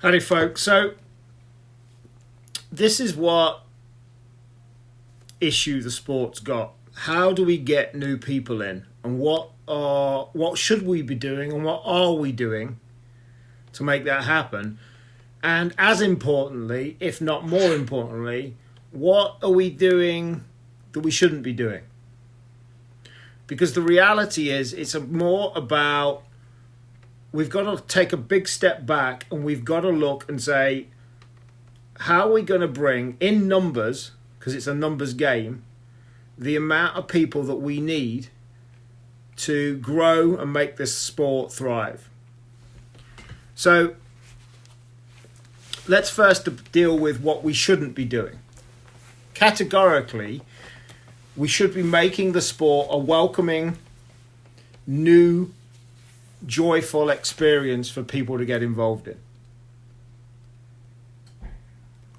Howdy, folks. So this is what issue the sport's got. How do we get new people in, and what should we be doing, and what are we doing to make that happen? And as importantly, if not more importantly, what are we doing that we shouldn't be doing? Because the reality is, it's more about, we've got to take a big step back and we've got to look and say, how are we going to bring in numbers, because it's a numbers game, the amount of people that we need to grow and make this sport thrive? So let's first deal with what we shouldn't be doing. Categorically, we should be making the sport a welcoming, new, joyful experience for people to get involved in.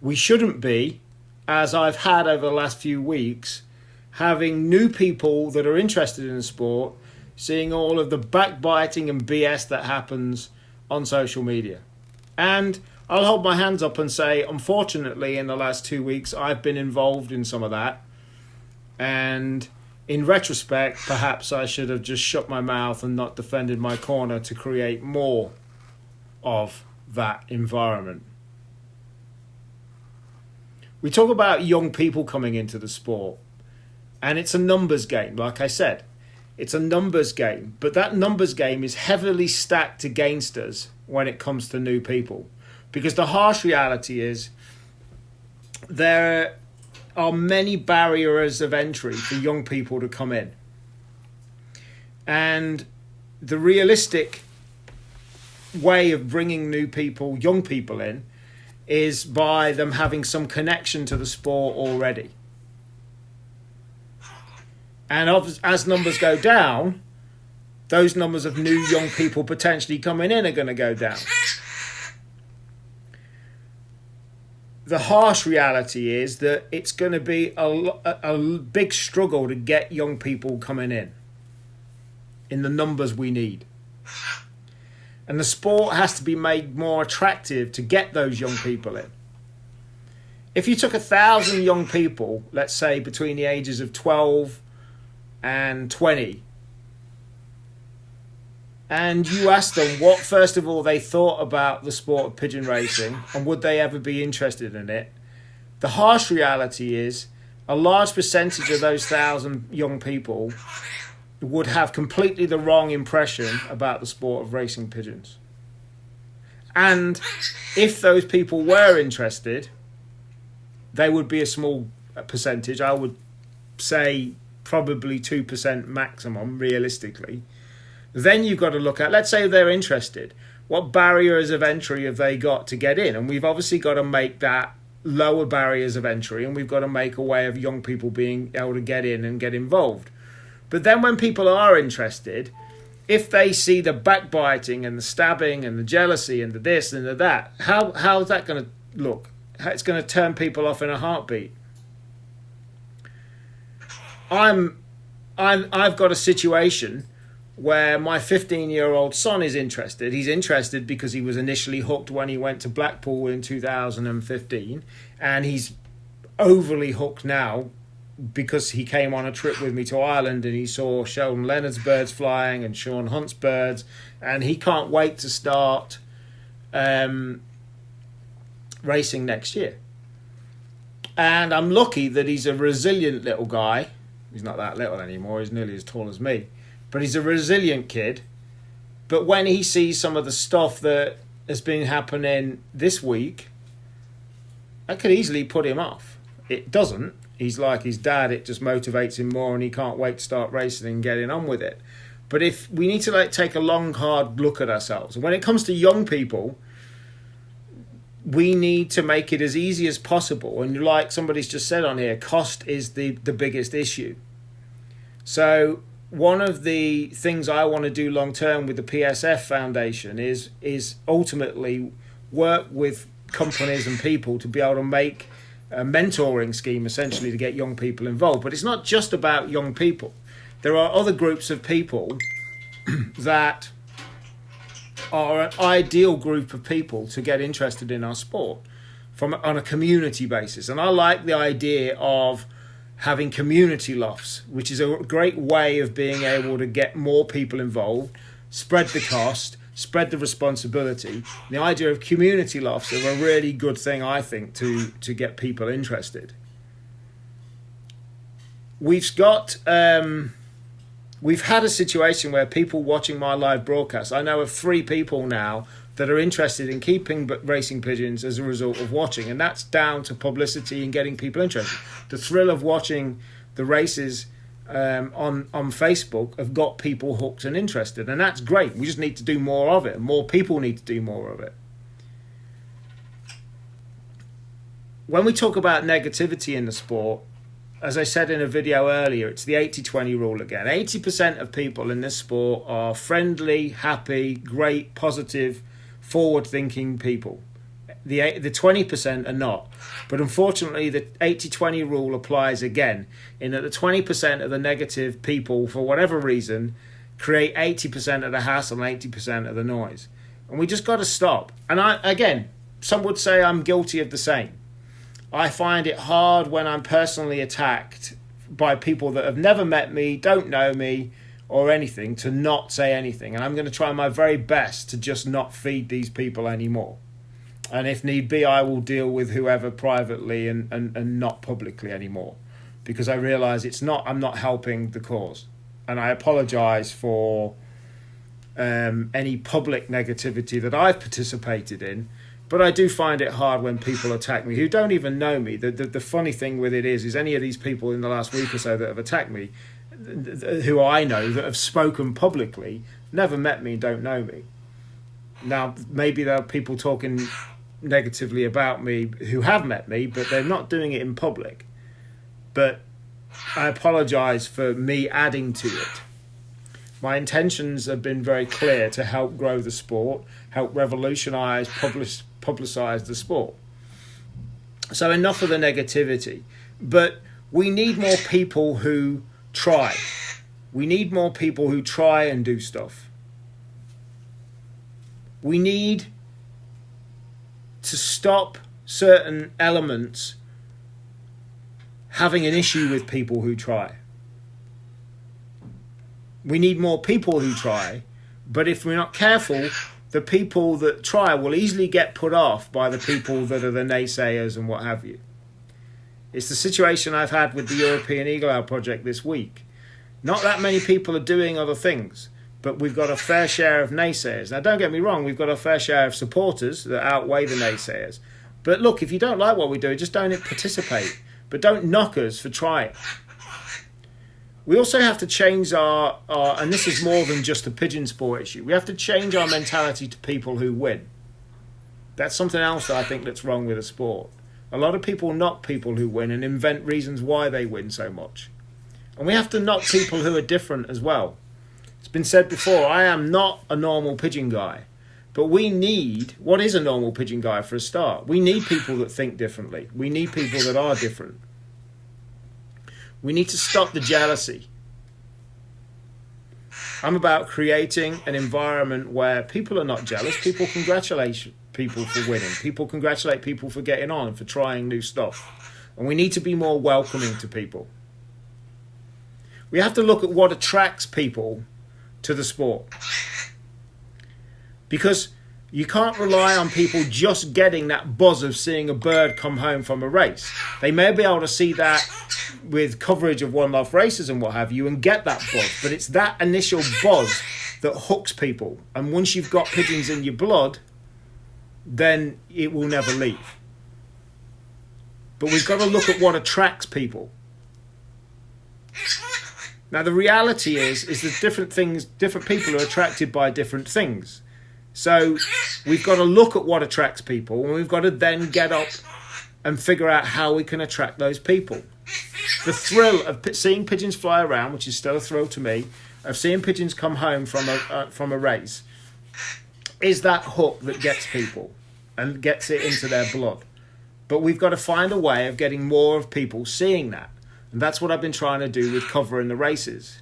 We shouldn't be, as I've had over the last few weeks, having new people that are interested in the sport, seeing all of the backbiting and BS that happens on social media. And I'll hold my hands up and say, unfortunately, in the last 2 weeks, I've been involved in some of that. And in retrospect, perhaps I should have just shut my mouth and not defended my corner to create more of that environment. We talk about young people coming into the sport, and it's a numbers game, like I said. It's a numbers game, but that numbers game is heavily stacked against us when it comes to new people. Because the harsh reality is, there are many barriers of entry for young people to come in. And the realistic way of bringing new people, young people in, is by them having some connection to the sport already. And as numbers go down, those numbers of new young people potentially coming in are going to go down. The harsh reality is that it's going to be a big struggle to get young people coming in the numbers we need. And the sport has to be made more attractive to get those young people in. If you took 1,000 young people, let's say between the ages of 12 and 20, and you asked them what, first of all, they thought about the sport of pigeon racing and would they ever be interested in it, the harsh reality is a large percentage of those 1,000 young people would have completely the wrong impression about the sport of racing pigeons. And if those people were interested, they would be a small percentage. I would say probably 2% maximum, realistically. Then you've got to look at, let's say they're interested, what barriers of entry have they got to get in? And we've obviously got to make that lower barriers of entry, and we've got to make a way of young people being able to get in and get involved. But then when people are interested, if they see the backbiting and the stabbing and the jealousy and the this and the that, how's that going to look? It's going to turn people off in a heartbeat. I've got a situation where my 15-year-old son is interested. He's interested because he was initially hooked when he went to Blackpool in 2015, and he's overly hooked now because he came on a trip with me to Ireland and he saw Sheldon Leonard's birds flying and Sean Hunt's birds, and he can't wait to start racing next year. And I'm lucky that he's a resilient little guy. He's not that little anymore, he's nearly as tall as me. But he's a resilient kid. But when he sees some of the stuff that has been happening this week, that could easily put him off. It doesn't. He's like his dad, it just motivates him more and he can't wait to start racing and getting on with it. But if we need to take a long, hard look at ourselves. When it comes to young people, we need to make it as easy as possible. And like somebody's just said on here, cost is the biggest issue. So one of the things I want to do long term with the PSF Foundation is ultimately work with companies and people to be able to make a mentoring scheme essentially to get young people involved. But it's not just about young people. There are other groups of people that are an ideal group of people to get interested in our sport on a community basis. And I like the idea of having community lofts, which is a great way of being able to get more people involved, spread the cost, spread the responsibility. The idea of community lofts are a really good thing, I think, to get people interested. We've had a situation where people watching my live broadcast, I know of 3 people now that are interested in keeping racing pigeons as a result of watching, and that's down to publicity and getting people interested. The thrill of watching the races on Facebook have got people hooked and interested, and that's great. We just need to do more of it, and more people need to do more of it. When we talk about negativity in the sport, as I said in a video earlier, it's the 80-20 rule again. 80% of people in this sport are friendly, happy, great, positive, forward-thinking people. The 20% are not. But unfortunately, the 80-20 rule applies again, in that the 20% of the negative people, for whatever reason, create 80% of the hassle and 80% of the noise. And we just got to stop. And some would say I'm guilty of the same. I find it hard when I'm personally attacked by people that have never met me, don't know me, or anything, to not say anything. And I'm going to try my very best to just not feed these people anymore. And if need be, I will deal with whoever privately and not publicly anymore. Because I realise I'm not helping the cause. And I apologise for any public negativity that I've participated in. But I do find it hard when people attack me who don't even know me. The funny thing with it is any of these people in the last week or so that have attacked me, who I know, that have spoken publicly, never met me and don't know me. Now, maybe there are people talking negatively about me who have met me, but they're not doing it in public. But I apologise for me adding to it. My intentions have been very clear to help grow the sport, help revolutionise, publicise the sport. So enough of the negativity. But we need more people who try. We need more people who try and do stuff. We need to stop certain elements having an issue with people who try. We need more people who try, but if we're not careful, the people that try will easily get put off by the people that are the naysayers and what have you. It's the situation I've had with the European Eagle Owl project this week. Not that many people are doing other things, but we've got a fair share of naysayers. Now, don't get me wrong, we've got a fair share of supporters that outweigh the naysayers. But look, if you don't like what we do, just don't participate. But don't knock us for trying. We also have to change our, and this is more than just a pigeon sport issue, we have to change our mentality to people who win. That's something else that I think that's wrong with the sport. A lot of people knock people who win and invent reasons why they win so much. And we have to knock people who are different as well. It's been said before, I am not a normal pigeon guy. But we need, what is a normal pigeon guy for a start? We need people that think differently. We need people that are different. We need to stop the jealousy. I'm about creating an environment where people are not jealous. People congratulate people for winning. People congratulate people for getting on and for trying new stuff. And we need to be more welcoming to people. We have to look at what attracts people to the sport. Because you can't rely on people just getting that buzz of seeing a bird come home from a race. They may be able to see that with coverage of One Love races and what have you and get that buzz. But it's that initial buzz that hooks people. And once you've got pigeons in your blood, then it will never leave. But we've got to look at what attracts people. Now, the reality is that different people are attracted by different things. So we've got to look at what attracts people, and we've got to then get up and figure out how we can attract those people. The thrill of seeing pigeons fly around, which is still a thrill to me, of seeing pigeons come home from a race, is that hook that gets people and gets it into their blood. But we've got to find a way of getting more of people seeing that. And that's what I've been trying to do with covering the races.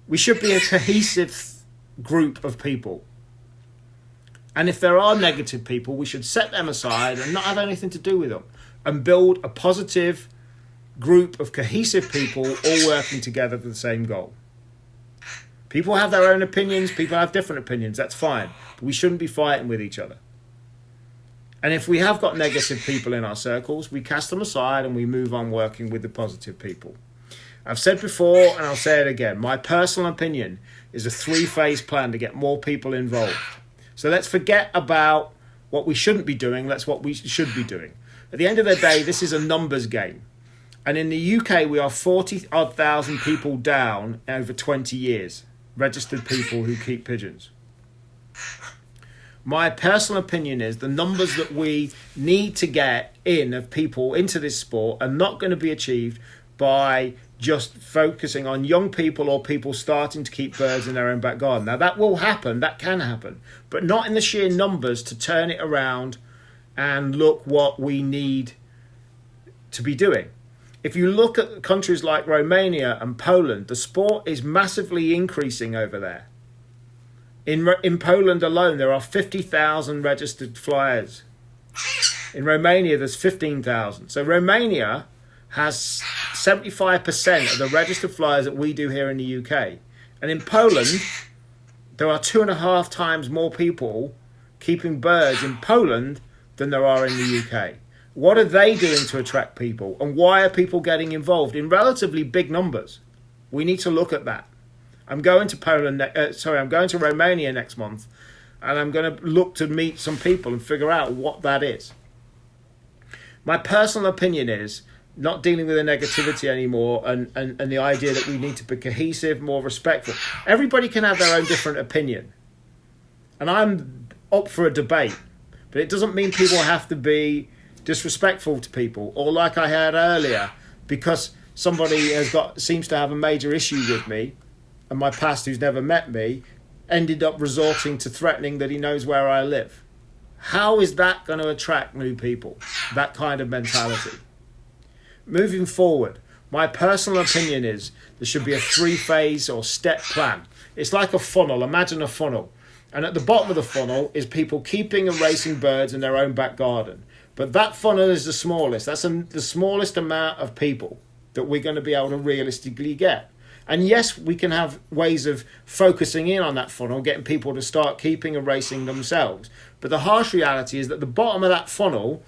We should be a cohesive group of people. And if there are negative people, we should set them aside and not have anything to do with them and build a positive group of cohesive people all working together for the same goal. People have their own opinions, people have different opinions, that's fine. But we shouldn't be fighting with each other. And if we have got negative people in our circles, we cast them aside and we move on working with the positive people. I've said before, and I'll say it again, my personal opinion is a 3-phase plan to get more people involved. So let's forget about what we shouldn't be doing, that's what we should be doing. At the end of the day, this is a numbers game. And in the UK, we are 40,000 people down over 20 years, registered people who keep pigeons. My personal opinion is the numbers that we need to get in of people into this sport are not going to be achieved by just focusing on young people or people starting to keep birds in their own back garden. Now, that will happen, that can happen, but not in the sheer numbers to turn it around and look what we need to be doing. If you look at countries like Romania and Poland, the sport is massively increasing over there. In Poland alone, there are 50,000 registered flyers. In Romania, there's 15,000. So Romania has 75% of the registered flyers that we do here in the UK. And in Poland, there are 2.5 times more people keeping birds in Poland than there are in the UK. What are they doing to attract people? And why are people getting involved in relatively big numbers? We need to look at that. I'm going to Romania next month, and I'm going to look to meet some people and figure out what that is. My personal opinion is not dealing with the negativity anymore and the idea that we need to be cohesive, more respectful. Everybody can have their own different opinion. And I'm up for a debate, but it doesn't mean people have to be disrespectful to people, or like I heard earlier, because somebody seems to have a major issue with me and my past who's never met me, ended up resorting to threatening that he knows where I live. How is that going to attract new people? That kind of mentality. Moving forward, my personal opinion is there should be a 3-phase or step plan. It's like a funnel. Imagine a funnel. And at the bottom of the funnel is people keeping and racing birds in their own back garden. But that funnel is the smallest. That's the smallest amount of people that we're going to be able to realistically get. And yes, we can have ways of focusing in on that funnel, getting people to start keeping and racing themselves. But the harsh reality is that the bottom of that funnel,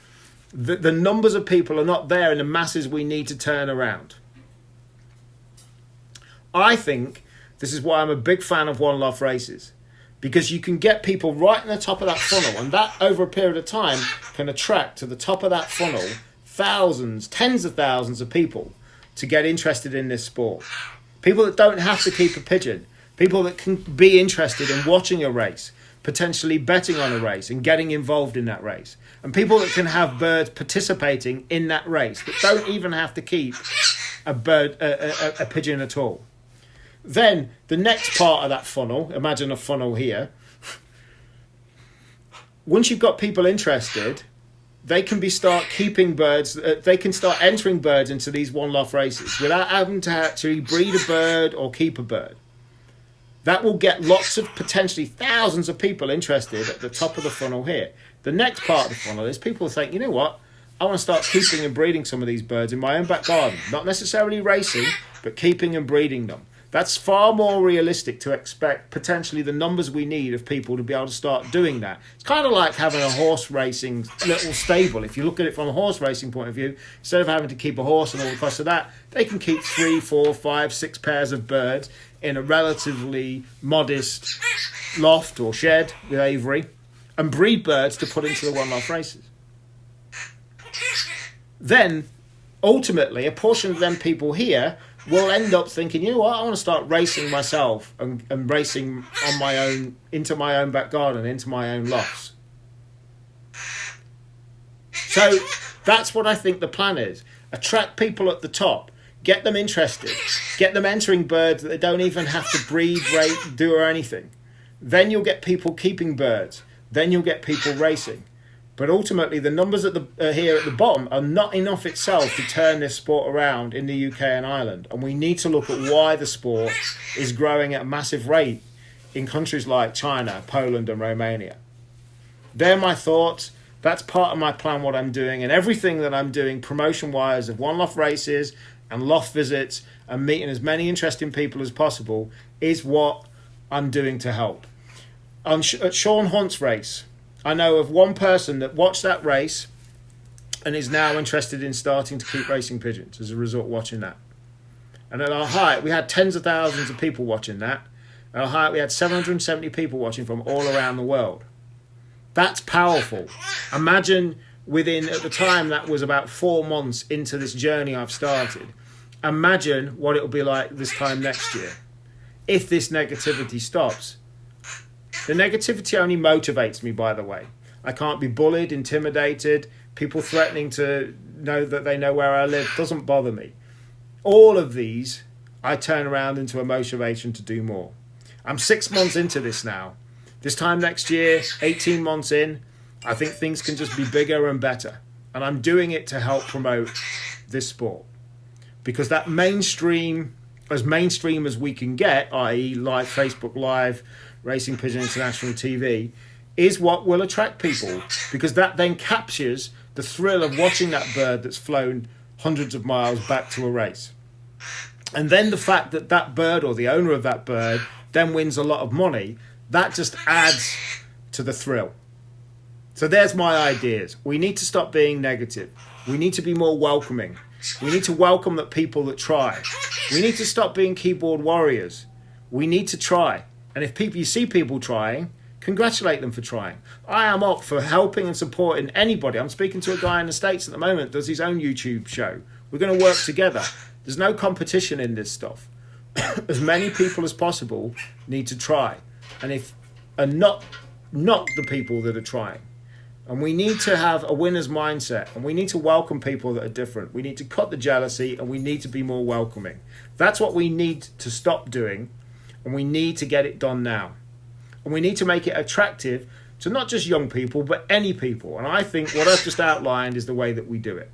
the numbers of people are not there in the masses we need to turn around. I think this is why I'm a big fan of One Love races. Because you can get people right in the top of that funnel, and that over a period of time can attract to the top of that funnel thousands, tens of thousands of people to get interested in this sport. People that don't have to keep a pigeon, people that can be interested in watching a race, potentially betting on a race and getting involved in that race, and people that can have birds participating in that race that don't even have to keep a pigeon at all. Then the next part of that funnel, imagine a funnel here. Once you've got people interested, they can start keeping birds. They can start entering birds into these One Love races without having to actually breed a bird or keep a bird. That will get lots of potentially thousands of people interested at the top of the funnel here. The next part of the funnel is people think, you know what? I want to start keeping and breeding some of these birds in my own back garden. Not necessarily racing, but keeping and breeding them. That's far more realistic to expect potentially the numbers we need of people to be able to start doing that. It's kind of like having a horse racing little stable. If you look at it from a horse racing point of view, instead of having to keep a horse and all the cost of that, they can keep 3, 4, 5, 6 pairs of birds in a relatively modest loft or shed with aviary and breed birds to put into the One Love races. Then, ultimately, a portion of them people here will end up thinking, you know what, I want to start racing myself and racing on my own, into my own back garden, into my own lofts. So that's what I think the plan is. Attract people at the top, get them interested, get them entering birds that they don't even have to breed, rate, do or anything. Then you'll get people keeping birds. Then you'll get people racing. But ultimately, the numbers here at the bottom are not enough itself to turn this sport around in the UK and Ireland. And we need to look at why the sport is growing at a massive rate in countries like China, Poland and Romania. They're my thoughts. That's part of my plan, what I'm doing, and everything that I'm doing promotion-wise of one-off races and loft visits and meeting as many interesting people as possible is what I'm doing to help. At Sean Hunt's race, I know of one person that watched that race and is now interested in starting to keep racing pigeons as a result of watching that. And at our height, we had tens of thousands of people watching that. At our height, we had 770 people watching from all around the world. That's powerful. Imagine within, at the time, that was about 4 months into this journey I've started. Imagine what it'll be like this time next year if this negativity stops. The negativity only motivates me, by the way. I can't be bullied, intimidated, people threatening to know that they know where I live doesn't bother me. All of these, I turn around into a motivation to do more. I'm 6 months into this now. This time next year, 18 months in, I think things can just be bigger and better. And I'm doing it to help promote this sport. Because that mainstream as we can get, i.e. live Facebook Live, Racing Pigeon International TV, is what will attract people. Because that then captures the thrill of watching that bird that's flown hundreds of miles back to a race. And then the fact that that bird or the owner of that bird then wins a lot of money, that just adds to the thrill. So there's my ideas. We need to stop being negative. We need to be more welcoming. We need to welcome the people that try. We need to stop being keyboard warriors. We need to try. And if you see people trying, congratulate them for trying. I am up for helping and supporting anybody. I'm speaking to a guy in the States at the moment, does his own YouTube show. We're going to work together. There's no competition in this stuff. As many people as possible need to try. And not the people that are trying. And we need to have a winner's mindset, and we need to welcome people that are different. We need to cut the jealousy, and we need to be more welcoming. That's what we need to stop doing, and we need to get it done now. And we need to make it attractive to not just young people, but any people. And I think what I've just outlined is the way that we do it.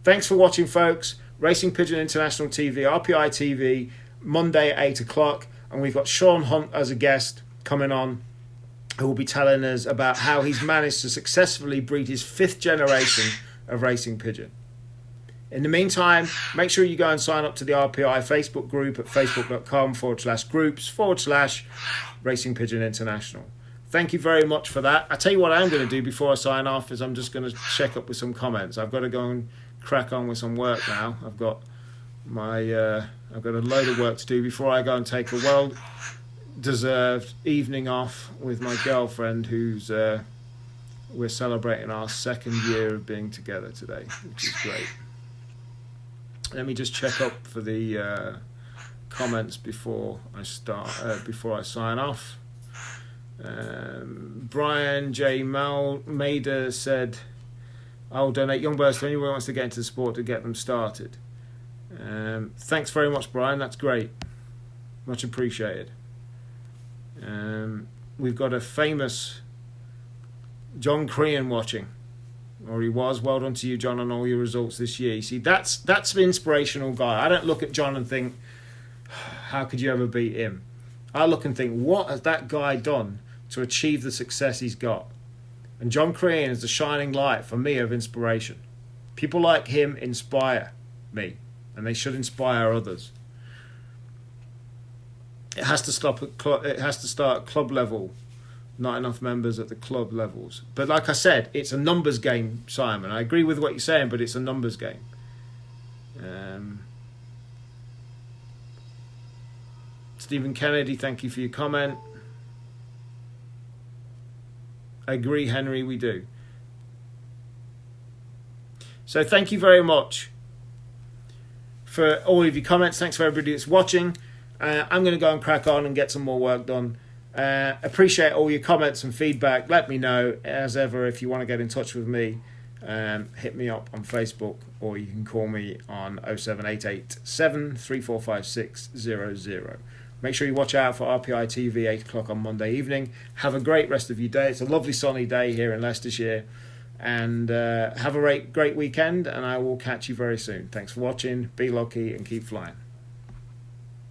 Thanks for watching, folks. Racing Pigeon International TV, RPI TV, Monday at 8 o'clock. And we've got Sean Hunt as a guest coming on, who will be telling us about how he's managed to successfully breed his 5th generation of racing pigeon. In the meantime, make sure you go and sign up to the RPI Facebook group at facebook.com/groups/Racing Pigeon International. Thank you very much for that. I tell you what I'm going to do before I sign off is I'm just going to check up with some comments. I've got to go and crack on with some work now. I've got a load of work to do before I go and take a well-deserved evening off with my girlfriend, who's we're celebrating our 2nd year of being together today, which is great. Let me just check up for the comments before I sign off. Brian J. Mader said, "I'll donate young birds to anyone who wants to get into the sport to get them started." Thanks very much, Brian. That's great. Much appreciated. We've got a famous John Crean watching, or he was. Well done to you, John, on all your results this year. You see, that's an inspirational guy. I don't look at John and think, how could you ever beat him? I look and think, what has that guy done to achieve the success he's got? And John Crean is the shining light for me of inspiration. People like him inspire me, and they should inspire others. It has to start at club level. Not enough members at the club levels. But like I said, it's a numbers game, Simon. I agree with what you're saying, but it's a numbers game. Stephen Kennedy, thank you for your comment. I agree, Henry, we do. So thank you very much for all of your comments. Thanks for everybody that's watching. I'm going to go and crack on and get some more work done. Appreciate all your comments and feedback. Let me know, as ever, if you want to get in touch with me. Hit me up on Facebook, or you can call me on 07887 345600. Make sure you watch out for RPI TV, 8 o'clock on Monday evening. Have a great rest of your day. It's a lovely sunny day here in Leicestershire. And have a great weekend, and I will catch you very soon. Thanks for watching. Be lucky and keep flying.